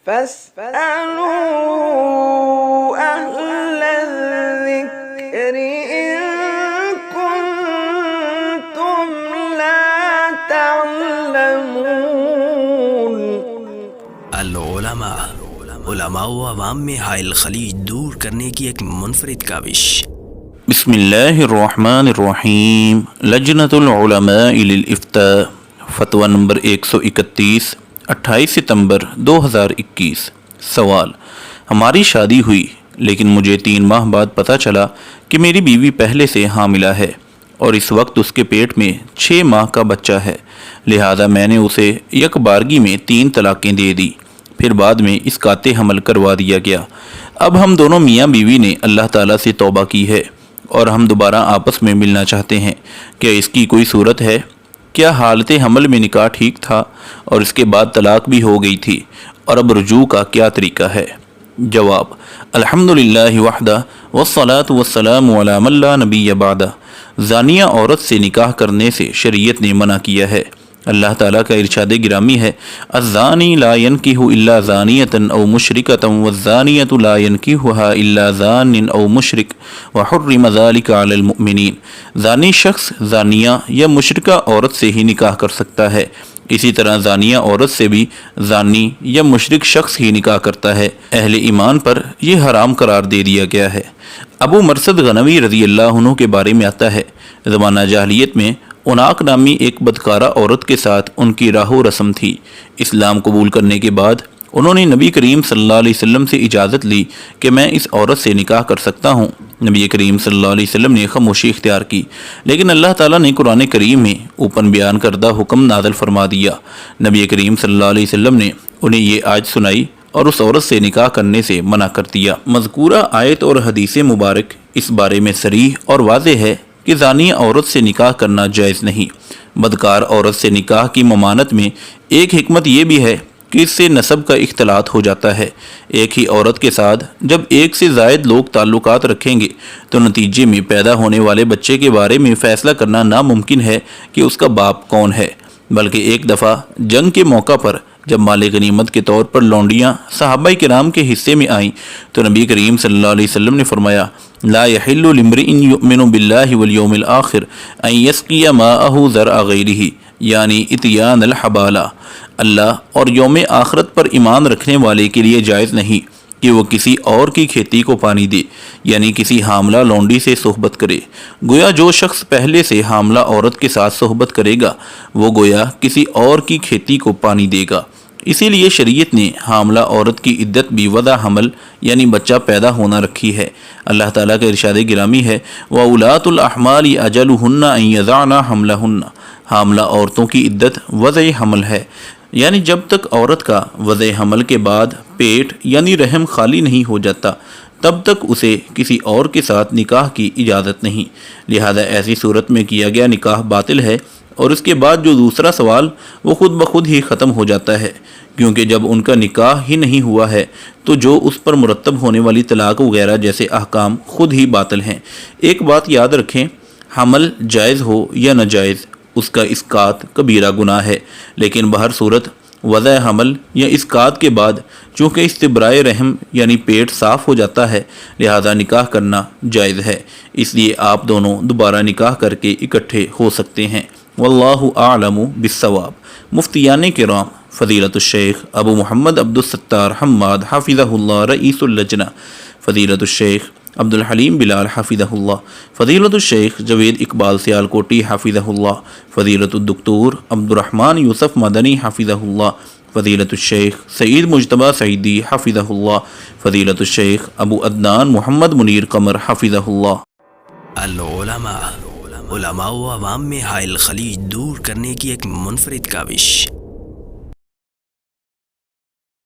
فاسألوا أهل الذكر إن كنتم لا تعلمون۔ العلماء، علماء و عوام میں حائل خلیج دور کرنے کی ایک منفرد کاوش۔ بسم اللہ الرحمن الرحیم۔ لجنۃ العلماء للافتاء، فتویٰ نمبر 131، 28 ستمبر 2021۔ سوال: ہماری شادی ہوئی لیکن مجھے 3 ماہ بعد پتہ چلا کہ میری بیوی پہلے سے حاملہ ہے اور اس وقت اس کے پیٹ میں 6 ماہ کا بچہ ہے، لہذا میں نے اسے یک بارگی میں 3 طلاقیں دے دی، پھر بعد میں اسقاط حمل کروا دیا گیا۔ اب ہم دونوں میاں بیوی نے اللہ تعالیٰ سے توبہ کی ہے اور ہم دوبارہ آپس میں ملنا چاہتے ہیں، کیا اس کی کوئی صورت ہے؟ کیا حالت حمل میں نکاح ٹھیک تھا اور اس کے بعد طلاق بھی ہو گئی تھی، اور اب رجوع کا کیا طریقہ ہے؟ جواب: الحمدللہ وحدہ والصلاة والسلام علی من لا نبی بعدہ۔ زانیہ عورت سے نکاح کرنے سے شریعت نے منع کیا ہے۔ اللہ تعالیٰ کا ارشاد گرامی ہے: الزانی لا ینکح الا زانیۃ او مشرکۃ والزانیۃ لا ینکحها الا زان او مشرک وحرم ذلک علی المؤمنین۔ زانی شخص زانیہ یا مشرکہ عورت سے ہی نکاح کر سکتا ہے، اسی طرح زانیہ عورت سے بھی زانی یا مشرک شخص ہی نکاح کرتا ہے۔ اہل ایمان پر یہ حرام قرار دے دیا گیا ہے۔ ابو مرثد غنوی رضی اللہ عنہ کے بارے میں آتا ہے، زمانہ جاہلیت میں عناق نامی ایک بدکارہ عورت کے ساتھ ان کی راہ و رسم تھی۔ اسلام قبول کرنے کے بعد انہوں نے نبی کریم صلی اللہ علیہ وسلم سے اجازت لی کہ میں اس عورت سے نکاح کر سکتا ہوں۔ نبی کریم صلی اللہ علیہ وسلم نے خاموشی اختیار کی، لیکن اللہ تعالیٰ نے قرآن کریم میں اوپن بیان کردہ حکم نازل فرما دیا۔ نبی کریم صلی اللہ علیہ وسلم نے انہیں یہ آیت سنائی اور اس عورت سے نکاح کرنے سے منع کر دیا۔ مذکورہ آیت اور حدیث مبارک اس بارے میں صریح اور واضح ہے کہ زانی عورت سے نکاح کرنا جائز نہیں۔ بدکار عورت سے نکاح کی ممانعت میں ایک حکمت یہ بھی ہے کہ اس سے نسب کا اختلاط ہو جاتا ہے۔ ایک ہی عورت کے ساتھ جب ایک سے زائد لوگ تعلقات رکھیں گے تو نتیجے میں پیدا ہونے والے بچے کے بارے میں فیصلہ کرنا ناممکن ہے کہ اس کا باپ کون ہے۔ بلکہ ایک دفعہ جنگ کے موقع پر جب مال غنیمت کے طور پر لونڈیاں صحابہ کرام کے حصے میں آئیں تو نبی کریم صلی اللہ علیہ وسلم نے فرمایا: لا يحل لامرئ يؤمن باللہ والیوم الآخر ان یسقی ماءہ زرع غیرہ، یعنی اتیان الحبالہ۔ اللہ اور یوم آخرت پر ایمان رکھنے والے کے لیے جائز نہیں کہ وہ کسی اور کی کھیتی کو پانی دے، یعنی کسی حاملہ لونڈی سے صحبت کرے۔ گویا جو شخص پہلے سے حاملہ عورت کے ساتھ صحبت کرے گا وہ گویا کسی اور کی کھیتی کو پانی دے گا۔ اسی لیے شریعت نے حاملہ عورت کی عدت بھی وضع حمل یعنی بچہ پیدا ہونا رکھی ہے۔ اللہ تعالیٰ کا ارشاد گرامی ہے: وَأُولَاتُ الْأَحْمَالِ أَجَلُهُنَّ أَن يَضَعْنَ حَمْلَهُنَّ۔ حاملہ عورتوں کی عدت وضع حمل ہے، یعنی جب تک عورت کا وضع حمل کے بعد پیٹ یعنی رحم خالی نہیں ہو جاتا تب تک اسے کسی اور کے ساتھ نکاح کی اجازت نہیں، لہذا ایسی صورت میں کیا گیا نکاح باطل ہے، اور اس کے بعد جو دوسرا سوال وہ خود بخود ہی ختم ہو جاتا ہے، کیونکہ جب ان کا نکاح ہی نہیں ہوا ہے تو جو اس پر مرتب ہونے والی طلاق وغیرہ جیسے احکام خود ہی باطل ہیں۔ ایک بات یاد رکھیں، حمل جائز ہو یا ناجائز اس کا اسقاط کبیرہ گناہ ہے، لیکن بہر صورت وضع حمل یا اسقاط کے بعد چونکہ استبراء رحم یعنی پیٹ صاف ہو جاتا ہے لہذا نکاح کرنا جائز ہے، اس لیے آپ دونوں دوبارہ نکاح کر کے اکٹھے ہو سکتے ہیں۔ واللہ اعلم بالصواب۔ مفتیان کرام فضیلۃ الشیخ ابو محمد عبدالستار حماد حفظہ اللہ رئیس اللجنہ، فضیلۃ الشیخ عبدالحلیم بلال حفظہ اللہ، فضیلۃ الشیخ جوید اقبال سیالکوٹی حفظہ اللہ، فضیلۃ الدکتور عبدالرحمن یوسف مدنی حفظہ اللہ، فضیلۃ الشیخ سعید مجتبیٰ سعیدی حفظہ اللہ، فضیلۃ الشیخ ابو عدنان محمد منیر قمر حفظہ اللہ۔ العلماء، علماء و عوام میں حائل خلیج دور کرنے کی ایک منفرد کاوش۔